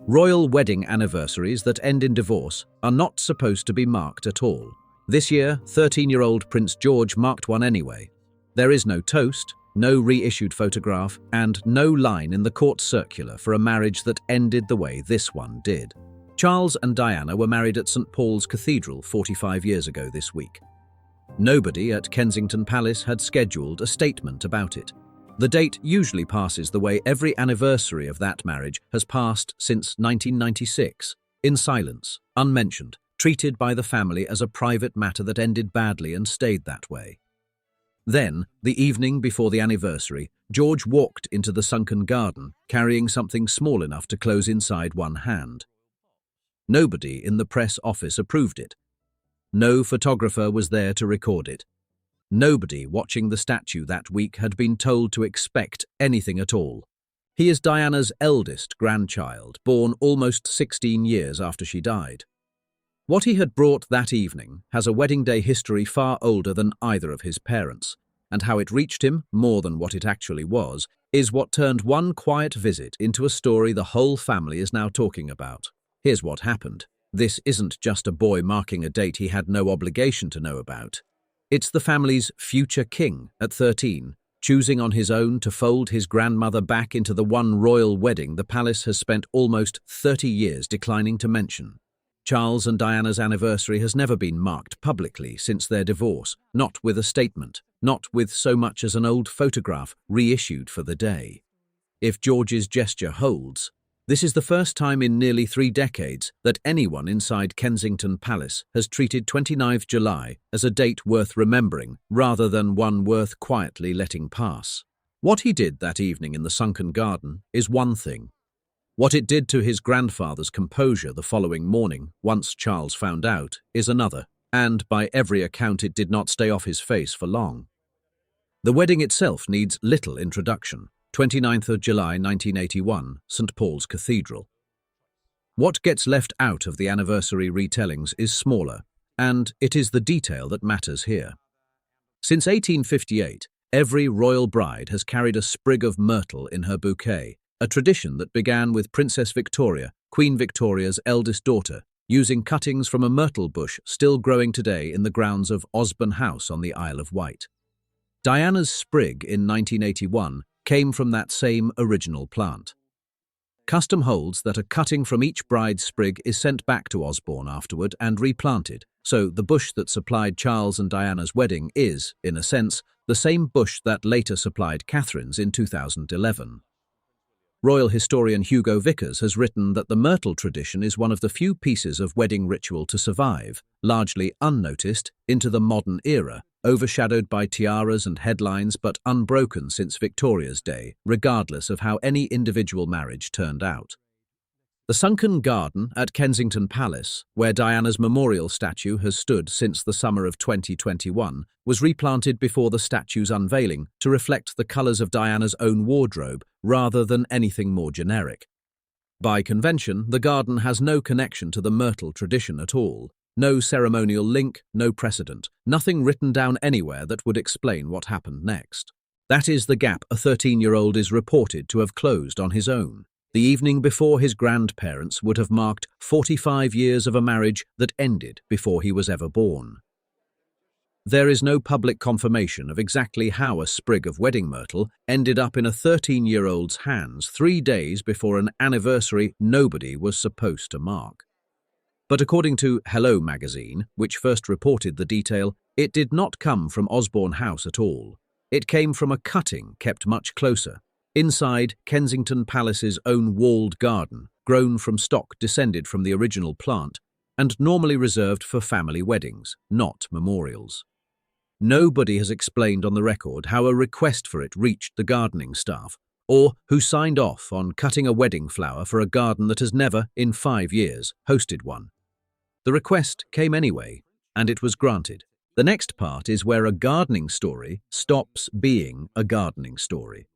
Royal wedding anniversaries that end in divorce are not supposed to be marked at all. This year, 13-year-old Prince George marked one anyway. There is no toast, no reissued photograph, and no line in the court circular for a marriage that ended the way this one did. Charles and Diana were married at St. Paul's Cathedral 45 years ago this week. Nobody at Kensington Palace had scheduled a statement about it. The date usually passes the way every anniversary of that marriage has passed since 1996, in silence, unmentioned, treated by the family as a private matter that ended badly and stayed that way. Then, the evening before the anniversary, George walked into the Sunken Garden, carrying something small enough to close inside one hand. Nobody in the press office approved it. No photographer was there to record it. Nobody watching the statue that week had been told to expect anything at all. He is Diana's eldest grandchild, born almost 16 years after she died. What he had brought that evening has a wedding day history far older than either of his parents, and how it reached him, more than what it actually was, is what turned one quiet visit into a story the whole family is now talking about. Here's what happened. This isn't just a boy marking a date he had no obligation to know about. It's the family's future king at 13, choosing on his own to fold his grandmother back into the one royal wedding the palace has spent almost 30 years declining to mention. Charles and Diana's anniversary has never been marked publicly since their divorce, not with a statement, not with so much as an old photograph reissued for the day. If George's gesture holds, this is the first time in nearly 3 decades that anyone inside Kensington Palace has treated 29th July as a date worth remembering rather than one worth quietly letting pass. What he did that evening in the Sunken Garden is one thing. What it did to his grandfather's composure the following morning, once Charles found out, is another, and by every account it did not stay off his face for long. The wedding itself needs little introduction. 29th of July 1981, St. Paul's Cathedral. What gets left out of the anniversary retellings is smaller, and it is the detail that matters here. Since 1858, every royal bride has carried a sprig of myrtle in her bouquet, a tradition that began with Princess Victoria, Queen Victoria's eldest daughter, using cuttings from a myrtle bush still growing today in the grounds of Osborne House on the Isle of Wight. Diana's sprig in 1981 came from that same original plant. Custom holds that a cutting from each bride's sprig is sent back to Osborne afterward and replanted, so the bush that supplied Charles and Diana's wedding is, in a sense, the same bush that later supplied Catherine's in 2011. Royal historian Hugo Vickers has written that the myrtle tradition is one of the few pieces of wedding ritual to survive, largely unnoticed, into the modern era, overshadowed by tiaras and headlines but unbroken since Victoria's day, regardless of how any individual marriage turned out. The Sunken Garden at Kensington Palace, where Diana's memorial statue has stood since the summer of 2021, was replanted before the statue's unveiling to reflect the colours of Diana's own wardrobe rather than anything more generic. By convention, the garden has no connection to the myrtle tradition at all. No ceremonial link, no precedent, nothing written down anywhere that would explain what happened next. That is the gap a 13-year-old is reported to have closed on his own, the evening before his grandparents would have marked 45 years of a marriage that ended before he was ever born. There is no public confirmation of exactly how a sprig of wedding myrtle ended up in a 13-year-old's hands 3 days before an anniversary nobody was supposed to mark. But according to Hello magazine, which first reported the detail, it did not come from Osborne House at all. It came from a cutting kept much closer, inside Kensington Palace's own walled garden, grown from stock descended from the original plant, and normally reserved for family weddings, not memorials. Nobody has explained on the record how a request for it reached the gardening staff, or who signed off on cutting a wedding flower for a garden that has never, in 5 years, hosted one. The request came anyway, and it was granted. The next part is where a gardening story stops being a gardening story.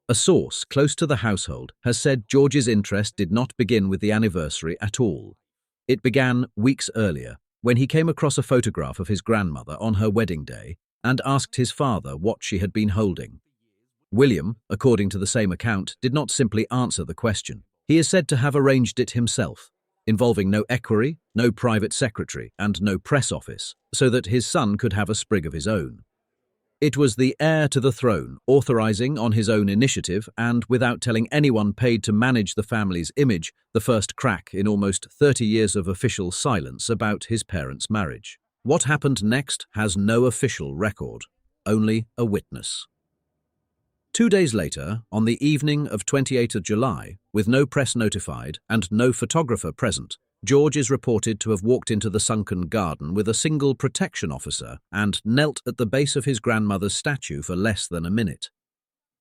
A source close to the household has said George's interest did not begin with the anniversary at all. It began weeks earlier, when he came across a photograph of his grandmother on her wedding day and asked his father what she had been holding. William, according to the same account, did not simply answer the question. He is said to have arranged it himself, involving no equerry, no private secretary, and no press office, so that his son could have a sprig of his own. It was the heir to the throne, authorizing on his own initiative and without telling anyone paid to manage the family's image, the first crack in almost 30 years of official silence about his parents' marriage. What happened next has no official record, only a witness. 2 days later, on the evening of 28th of July, with no press notified and no photographer present, George is reported to have walked into the Sunken Garden with a single protection officer and knelt at the base of his grandmother's statue for less than a minute.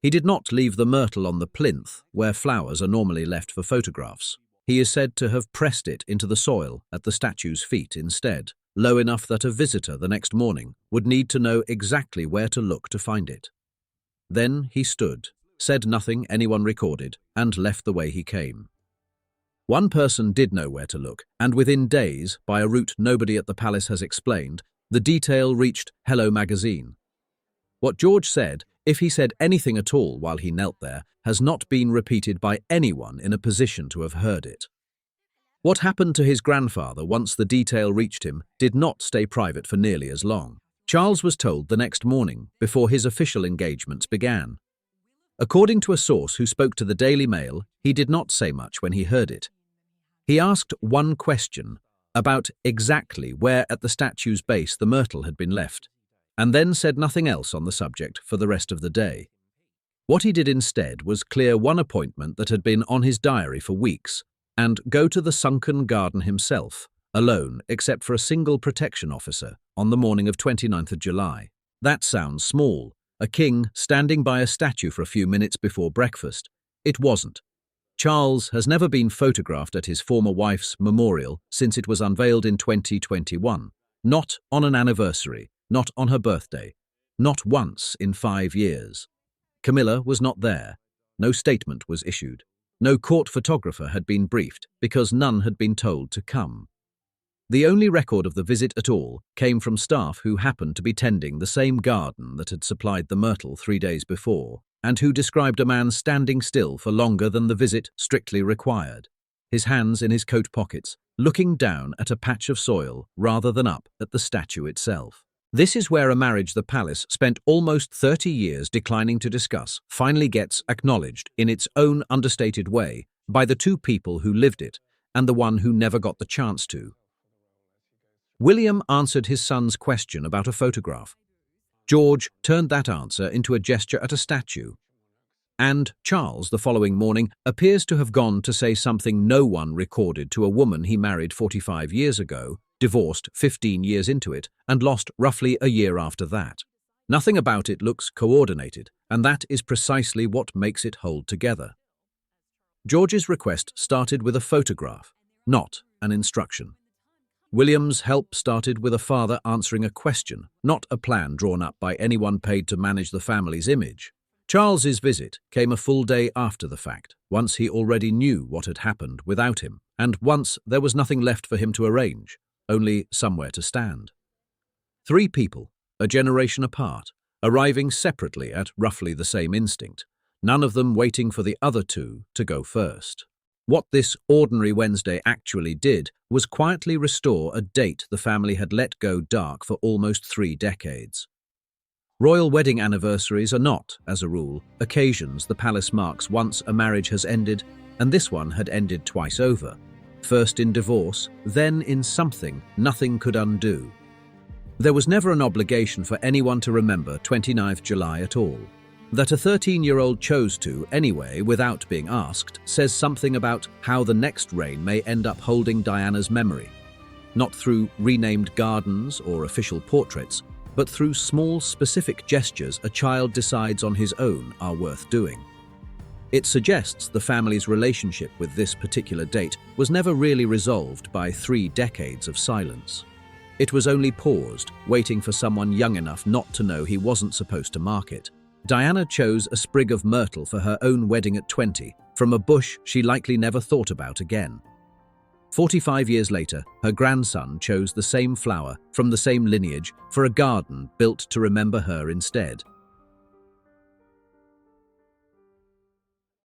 He did not leave the myrtle on the plinth, where flowers are normally left for photographs. He is said to have pressed it into the soil at the statue's feet instead, low enough that a visitor the next morning would need to know exactly where to look to find it. Then he stood, said nothing anyone recorded, and left the way he came. One person did know where to look, and within days, by a route nobody at the palace has explained, the detail reached Hello magazine. What George said, if he said anything at all while he knelt there, has not been repeated by anyone in a position to have heard it. What happened to his grandfather once the detail reached him did not stay private for nearly as long. Charles was told the next morning, before his official engagements began. According to a source who spoke to the Daily Mail, he did not say much when he heard it. He asked one question about exactly where at the statue's base the myrtle had been left, and then said nothing else on the subject for the rest of the day. What he did instead was clear one appointment that had been on his diary for weeks and go to the Sunken Garden himself, alone except for a single protection officer, on the morning of 29th of July. That sounds small, a king standing by a statue for a few minutes before breakfast. It wasn't. Charles has never been photographed at his former wife's memorial since it was unveiled in 2021. Not on an anniversary, not on her birthday, not once in 5 years. Camilla was not there. No statement was issued. No court photographer had been briefed because none had been told to come. The only record of the visit at all came from staff who happened to be tending the same garden that had supplied the myrtle 3 days before, and who described a man standing still for longer than the visit strictly required, his hands in his coat pockets, looking down at a patch of soil rather than up at the statue itself. This is where a marriage the palace spent almost 30 years declining to discuss finally gets acknowledged in its own understated way by the two people who lived it and the one who never got the chance to. William answered his son's question about a photograph. George turned that answer into a gesture at a statue. And Charles, the following morning, appears to have gone to say something no one recorded to a woman he married 45 years ago, divorced 15 years into it, and lost roughly a year after that. Nothing about it looks coordinated, and that is precisely what makes it hold together. George's request started with a photograph, not an instruction. William's help started with a father answering a question, not a plan drawn up by anyone paid to manage the family's image. Charles's visit came a full day after the fact, once he already knew what had happened without him, and once there was nothing left for him to arrange, only somewhere to stand. 3 people, a generation apart, arriving separately at roughly the same instinct, none of them waiting for the other 2 to go first. What this ordinary Wednesday actually did was quietly restore a date the family had let go dark for almost 3 decades. Royal wedding anniversaries are not, as a rule, occasions the palace marks once a marriage has ended, and this one had ended twice over. First in divorce, then in something nothing could undo. There was never an obligation for anyone to remember 29th July at all. That a 13-year-old chose to, anyway, without being asked, says something about how the next reign may end up holding Diana's memory. Not through renamed gardens or official portraits, but through small, specific gestures a child decides on his own are worth doing. It suggests the family's relationship with this particular date was never really resolved by 3 decades of silence. It was only paused, waiting for someone young enough not to know he wasn't supposed to mark it. Diana chose a sprig of myrtle for her own wedding at 20, from a bush she likely never thought about again. 45 years later, her grandson chose the same flower from the same lineage for a garden built to remember her instead.